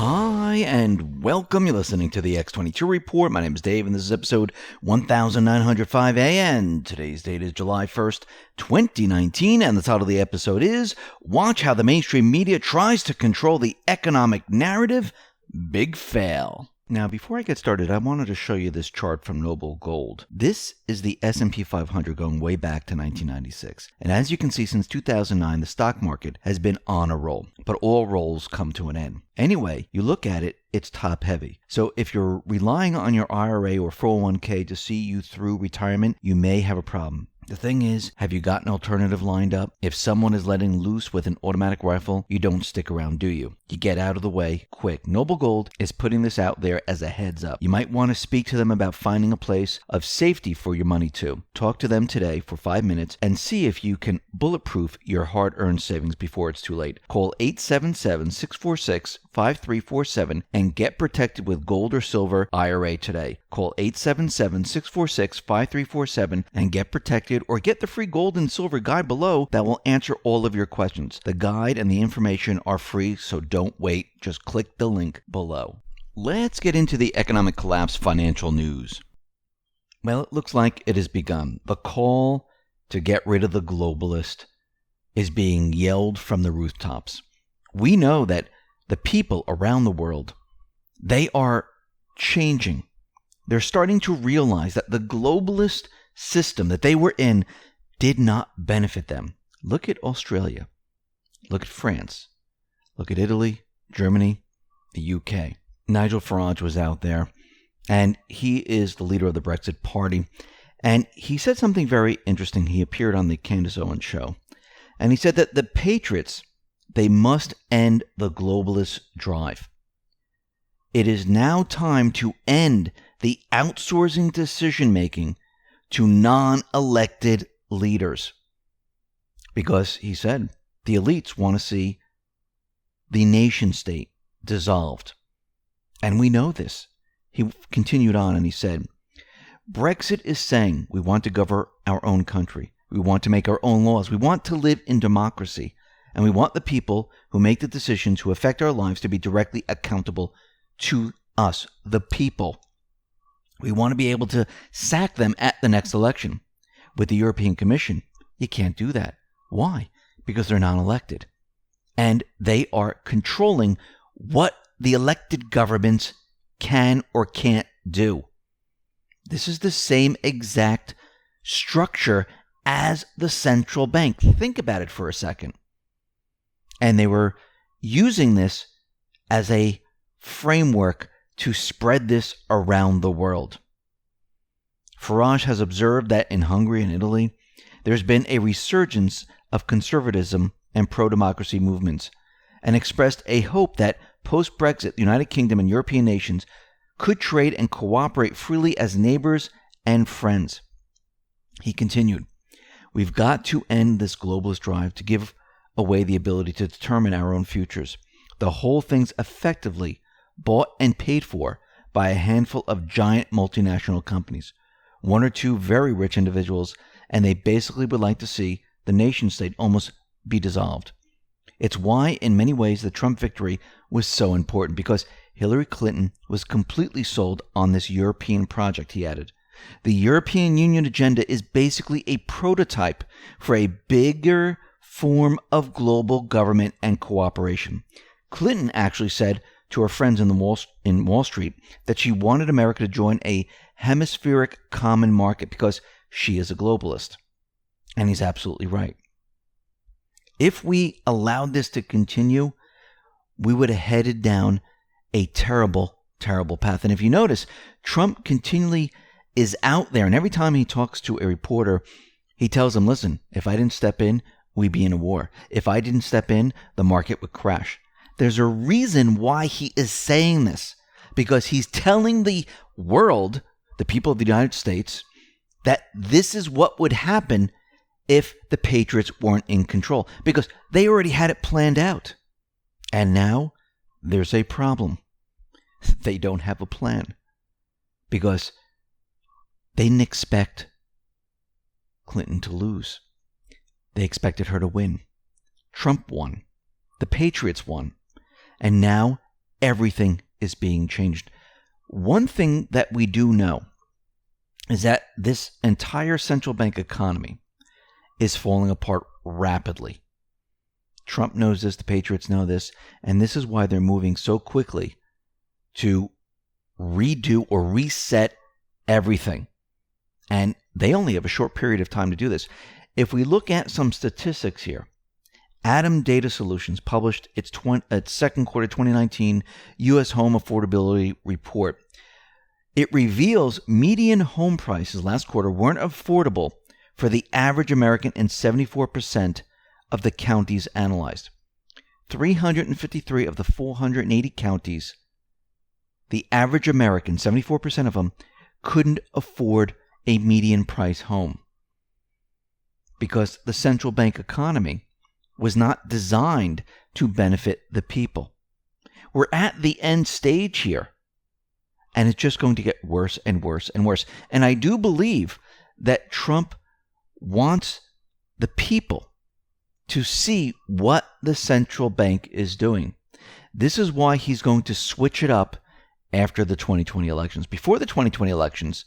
Hi, and welcome. You're listening to the X22 Report. My name is Dave, and this is episode 1905 and today's date is July 1st, 2019, and the title of the episode is Watch How the Mainstream Media Tries to Control the Economic Narrative. Big fail. Now, before I get started, I wanted to show you this chart from Noble Gold. This is the S&P 500 going way back to 1996. And as you can see, since 2009, the stock market has been on a roll. But all rolls come to an end. Anyway, you look at it, it's top heavy. So if you're relying on your IRA or 401k to see you through retirement, you may have a problem. The thing is, have you got an alternative lined up? If someone is letting loose with an automatic rifle, you don't stick around, do you? You get out of the way quick. Noble Gold is putting this out there as a heads up. You might want to speak to them about finding a place of safety for your money too. Talk to them today for 5 minutes and see if you can bulletproof your hard-earned savings before it's too late. Call 877-646-5347 and get protected with gold or silver IRA today. Call 877-646-5347 and get protected, or get the free gold and silver guide below that will answer all of your questions. The guide and the information are free, so don't wait. Just click the link below. Let's get into the economic collapse financial news. Well, it looks like it has begun. The call to get rid of the globalist is being yelled from the rooftops. We know that the people around the world, they are changing. They're starting to realize that the globalist system that they were in did not benefit them. Look at Australia. Look at France. Look at Italy, Germany, the UK. Nigel Farage was out there, and he is the leader of the Brexit Party. And he said something very interesting. He appeared on the Candace Owens show. And he said that the patriots, they must end the globalist drive. It is now time to end the outsourcing decision-making to non-elected leaders. Because, he said, the elites want to see the nation state dissolved. And we know this. He continued on and he said, Brexit is saying we want to govern our own country. We want to make our own laws. We want to live in democracy. And we want the people who make the decisions who affect our lives to be directly accountable to us, the people. We want to be able to sack them at the next election. With the European Commission, you can't do that. Why? Because they're non-elected. And they are controlling what the elected governments can or can't do. This is the same exact structure as the central bank. Think about it for a second. And they were using this as a framework to spread this around the world. Farage has observed that in Hungary and Italy, there's been a resurgence of conservatism and pro-democracy movements, and expressed a hope that post-Brexit, the United Kingdom and European nations could trade and cooperate freely as neighbors and friends. He continued, we've got to end this globalist drive to give away the ability to determine our own futures. The whole thing's effectively bought and paid for by a handful of giant multinational companies, one or two very rich individuals, and they basically would like to see the nation state almost be dissolved. It's why, in many ways, the Trump victory was so important, because Hillary Clinton was completely sold on this European project, he added. The European Union agenda is basically a prototype for a bigger form of global government and cooperation. Clinton actually said to her friends in Wall Street that she wanted America to join a hemispheric common market because she is a globalist. And he's absolutely right. If we allowed this to continue, we would have headed down a terrible, terrible path. And if you notice, Trump continually is out there, and every time he talks to a reporter, he tells them, listen, if I didn't step in, we'd be in a war. If I didn't step in, the market would crash. There's a reason why he is saying this, because he's telling the world, the people of the United States, that this is what would happen if the patriots weren't in control, because they already had it planned out. And now there's a problem. They don't have a plan, because they didn't expect Clinton to lose. They expected her to win. Trump won. The patriots won. And now everything is being changed. One thing that we do know is that this entire central bank economy is falling apart rapidly. Trump knows this, the Patriots know this, and this is why they're moving so quickly to redo or reset everything. And they only have a short period of time to do this. If we look at some statistics here, Atom Data Solutions published its second quarter 2019 U.S. Home Affordability Report. It reveals median home prices last quarter weren't affordable for the average American in 74% of the counties analyzed. 353 of the 480 counties, the average American, 74% of them, couldn't afford a median price home because the central bank economy was not designed to benefit the people. We're at the end stage here, and it's just going to get worse and worse and worse. And I do believe that Trump wants the people to see what the central bank is doing. This is why he's going to switch it up after the 2020 elections. Before the 2020 elections,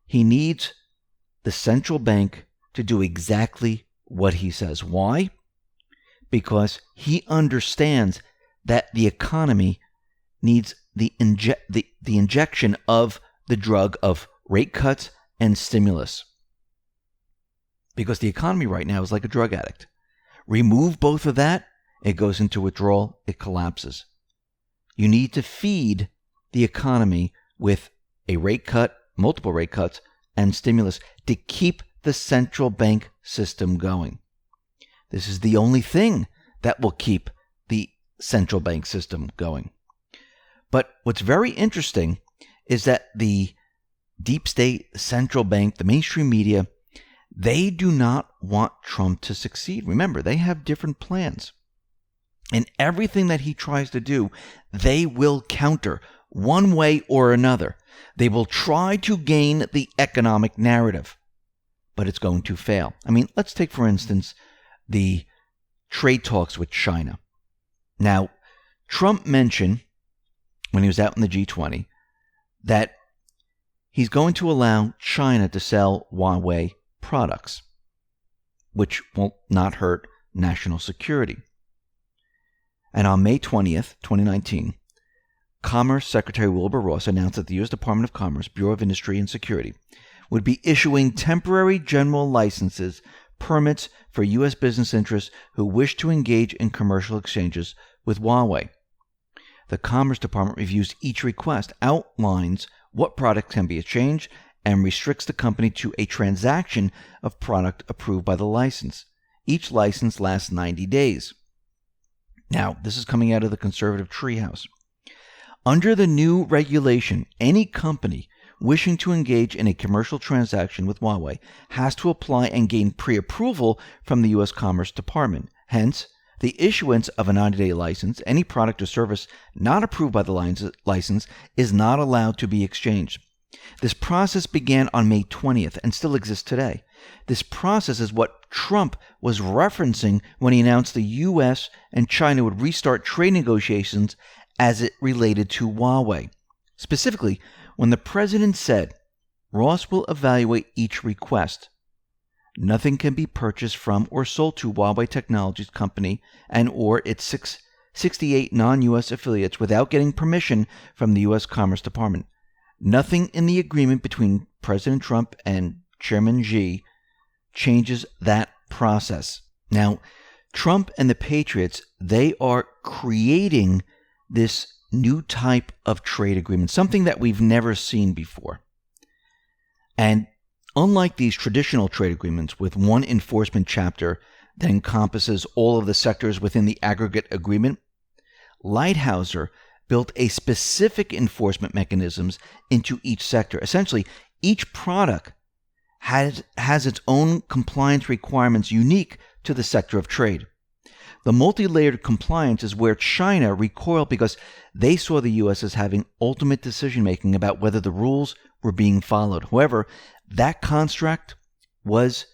he needs the central bank to do exactly what he says. Why? Because he understands that the economy needs the injection of the drug of rate cuts and stimulus. Because the economy right now is like a drug addict. Remove both of that, it goes into withdrawal, it collapses. You need to feed the economy with a rate cut, multiple rate cuts, and stimulus to keep the central bank system going. This is the only thing that will keep the central bank system going. But what's very interesting is that the deep state, the central bank, the mainstream media, they do not want Trump to succeed. Remember, they have different plans. And everything that he tries to do, they will counter one way or another. They will try to gain the economic narrative, but it's going to fail. I mean, let's take, for instance, the trade talks with China. Now, Trump mentioned when he was out in the G20 that he's going to allow China to sell Huawei products, which will not hurt national security. And on May 20th, 2019, Commerce Secretary Wilbur Ross announced that the U.S. Department of Commerce, Bureau of Industry and Security, would be issuing temporary general licenses, permits for U.S. business interests who wish to engage in commercial exchanges with Huawei. The Commerce Department reviews each request, outlines what products can be exchanged, and restricts the company to a transaction of product approved by the license. Each license lasts 90 days. Now, this is coming out of the conservative treehouse. Under the new regulation, any company wishing to engage in a commercial transaction with Huawei has to apply and gain pre-approval from the U.S. Commerce Department. Hence, the issuance of a 90-day license, any product or service not approved by the license is not allowed to be exchanged. This process began on May 20th and still exists today. This process is what Trump was referencing when he announced the U.S. and China would restart trade negotiations as it related to Huawei. Specifically, when the president said, Ross will evaluate each request. Nothing can be purchased from or sold to Huawei Technologies Company and or its 68 non-U.S. affiliates without getting permission from the U.S. Commerce Department. Nothing in the agreement between President Trump and Chairman Xi changes that process. Now, Trump and the Patriots, they are creating this new type of trade agreement, something that we've never seen before. And unlike these traditional trade agreements with one enforcement chapter that encompasses all of the sectors within the aggregate agreement, Lighthizer built a specific enforcement mechanisms into each sector. Essentially, each product has its own compliance requirements unique to the sector of trade. The multi-layered compliance is where China recoiled because they saw the U.S. as having ultimate decision-making about whether the rules were being followed. However, that construct was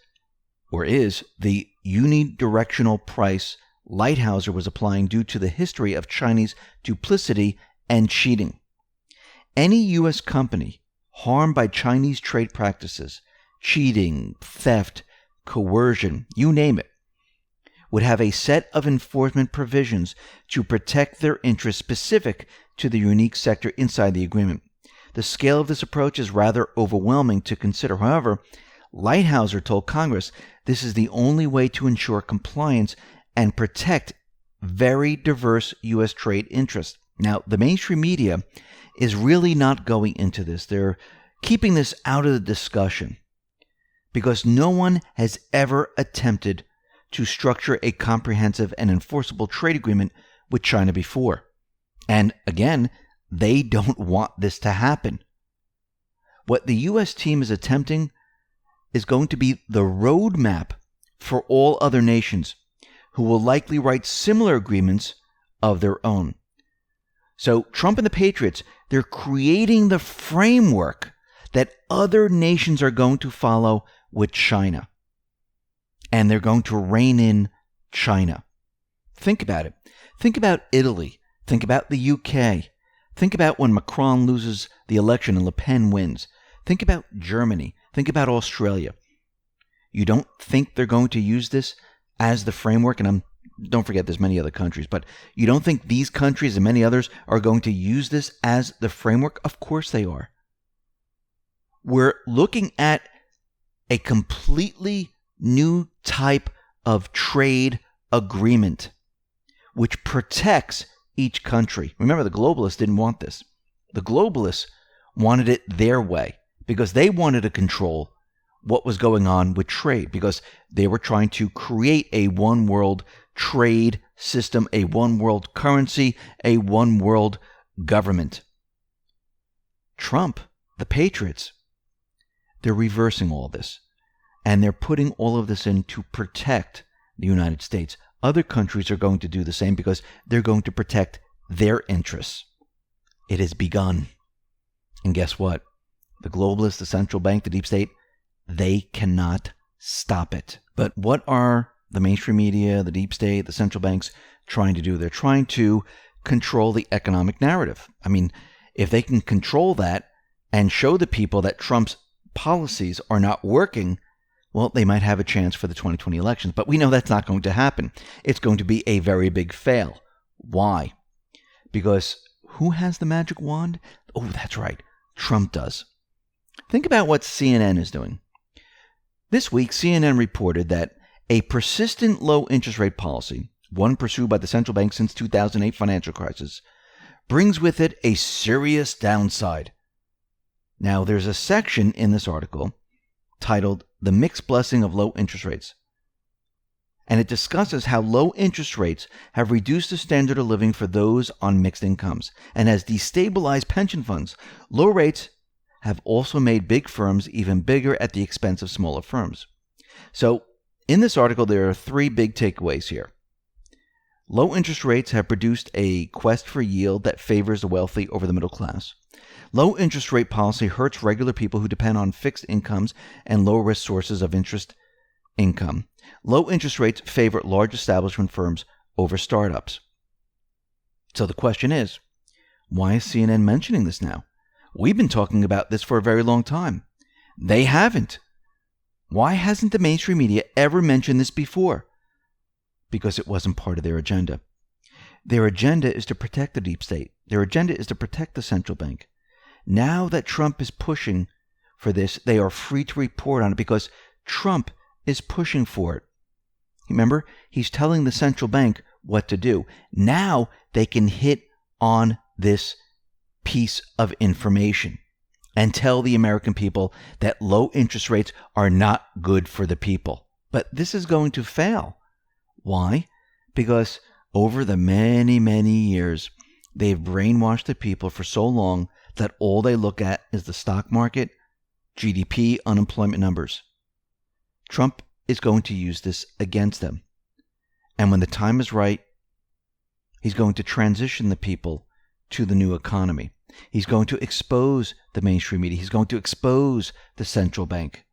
or is the unidirectional price Lighthizer was applying due to the history of Chinese duplicity and cheating. Any U.S. company harmed by Chinese trade practices, cheating, theft, coercion, you name it, would have a set of enforcement provisions to protect their interests specific to the unique sector inside the agreement. The scale of this approach is rather overwhelming to consider. However, Lighthizer told Congress this is the only way to ensure compliance and protect very diverse U.S. trade interests. Now, the mainstream media is really not going into this. They're keeping this out of the discussion because no one has ever attempted to structure a comprehensive and enforceable trade agreement with China before. And again, they don't want this to happen. What the U.S. team is attempting is going to be the roadmap for all other nations who will likely write similar agreements of their own. So Trump and the Patriots, they're creating the framework that other nations are going to follow with China. And they're going to rein in China. Think about it. Think about Italy. Think about the UK. Think about when Macron loses the election and Le Pen wins. Think about Germany. Think about Australia. You don't think they're going to use this as the framework? And don't forget there's many other countries, but you don't think these countries and many others are going to use this as the framework? Of course they are. We're looking at a completely new type of trade agreement which protects each country. Remember, the globalists didn't want this. The globalists wanted it their way because they wanted to control what was going on with trade, because they were trying to create a one world trade system, a one world currency, a one world government. Trump, the Patriots, they're reversing all this. And they're putting all of this in to protect the United States. Other countries are going to do the same because they're going to protect their interests. It has begun. And guess what? The globalists, the central bank, the deep state, they cannot stop it. But what are the mainstream media, the deep state, the central banks trying to do? They're trying to control the economic narrative. I mean, if they can control that and show the people that Trump's policies are not working, well, they might have a chance for the 2020 elections. But we know that's not going to happen. It's going to be a very big fail. Why? Because who has the magic wand? Oh, that's right. Trump does. Think about what CNN is doing. This week, CNN reported that a persistent low interest rate policy, one pursued by the central bank since 2008 financial crisis, brings with it a serious downside. Now, there's a section in this article titled The Mixed Blessing of Low Interest Rates. And it discusses how low interest rates have reduced the standard of living for those on mixed incomes and has destabilized pension funds. Low rates have also made big firms even bigger at the expense of smaller firms. So, in this article, there are three big takeaways here. Low interest rates have produced a quest for yield that favors the wealthy over the middle class. Low interest rate policy hurts regular people who depend on fixed incomes and low-risk sources of interest income. Low interest rates favor large establishment firms over startups. So the question is, why is CNN mentioning this now? We've been talking about this for a very long time. They haven't. Why hasn't the mainstream media ever mentioned this before? Because it wasn't part of their agenda. Their agenda is to protect the deep state. Their agenda is to protect the central bank. Now that Trump is pushing for this, they are free to report on it because Trump is pushing for it. Remember, he's telling the central bank what to do. Now they can hit on this piece of information and tell the American people that low interest rates are not good for the people. But this is going to fail. Why? Because over the many, many years, they've brainwashed the people for so long that all they look at is the stock market, GDP, unemployment numbers. Trump is going to use this against them. And when the time is right, he's going to transition the people to the new economy. He's going to expose the mainstream media. He's going to expose the central bank.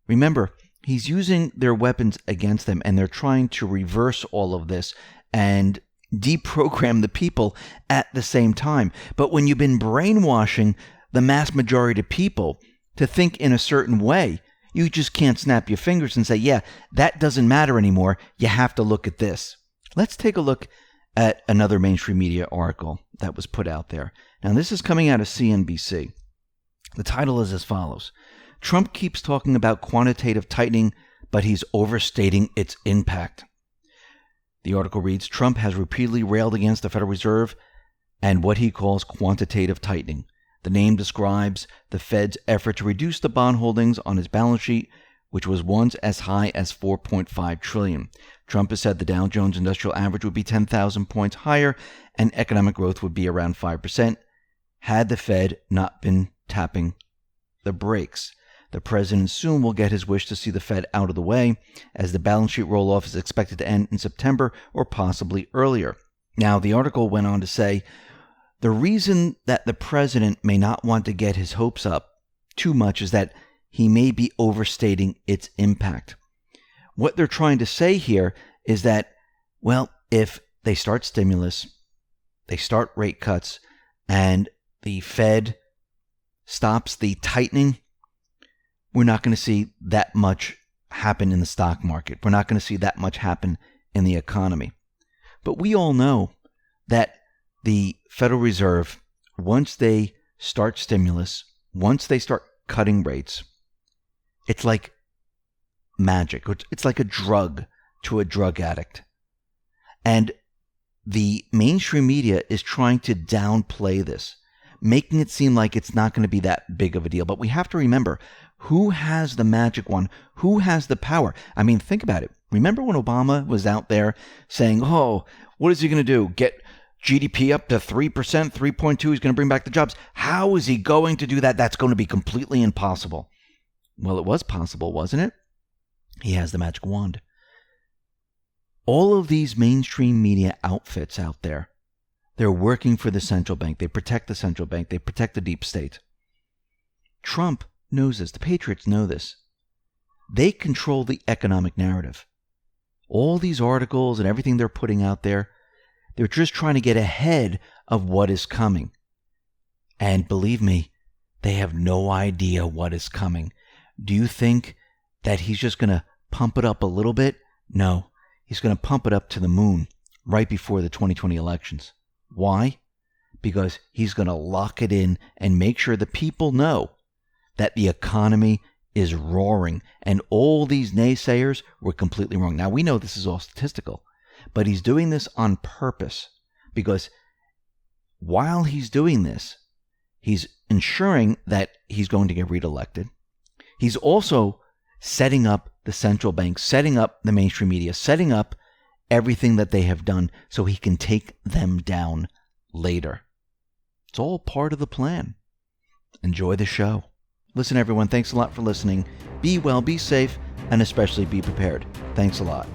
Remember, He's using their weapons against them, and they're trying to reverse all of this and deprogram the people at the same time. But when you've been brainwashing the mass majority of people to think in a certain way, you just can't snap your fingers and say, yeah, that doesn't matter anymore. You have to look at this. Let's take a look at another mainstream media article that was put out there. Now, this is coming out of CNBC. The title is as follows: Trump keeps talking about quantitative tightening, but he's overstating its impact. The article reads, Trump has repeatedly railed against the Federal Reserve and what he calls quantitative tightening. The name describes the Fed's effort to reduce the bond holdings on his balance sheet, which was once as high as $4.5 trillion. Trump has said the Dow Jones Industrial Average would be 10,000 points higher and economic growth would be around 5% had the Fed not been tapping the brakes. The president soon will get his wish to see the Fed out of the way, as the balance sheet roll-off is expected to end in September or possibly earlier. Now, the article went on to say, the reason that the president may not want to get his hopes up too much is that he may be overstating its impact. What they're trying to say here is that, well, if they start stimulus, they start rate cuts, and the Fed stops the tightening, we're not going to see that much happen in the stock market. We're not going to see that much happen in the economy. But we all know that the Federal Reserve, once they start stimulus, once they start cutting rates, it's like magic. It's like a drug to a drug addict. And the mainstream media is trying to downplay this, making it seem like it's not going to be that big of a deal. But we have to remember, who has the magic wand? Who has the power? I mean, think about it. Remember when Obama was out there saying, oh, what is he going to do? Get GDP up to 3%, 3.2, he's going to bring back the jobs. How is he going to do that? That's going to be completely impossible. Well, it was possible, wasn't it? He has the magic wand. All of these mainstream media outfits out there, they're working for the central bank. They protect the central bank. They protect the deep state. Trump knows this. The patriots know this. They control the economic narrative. All these articles and everything they're putting out there, they're just trying to get ahead of what is coming. And believe me, they have no idea what is coming. Do you think that he's just going to pump it up a little bit? No, he's going to pump it up to the moon right before the 2020 elections. Why? Because he's going to lock it in and make sure the people know that the economy is roaring, and all these naysayers were completely wrong. Now, we know this is all statistical, but he's doing this on purpose because while he's doing this, he's ensuring that he's going to get reelected. He's also setting up the central bank, setting up the mainstream media, setting up everything that they have done so he can take them down later. It's all part of the plan. Enjoy the show. Listen, everyone, thanks a lot for listening. Be well, be safe, and especially be prepared. Thanks a lot.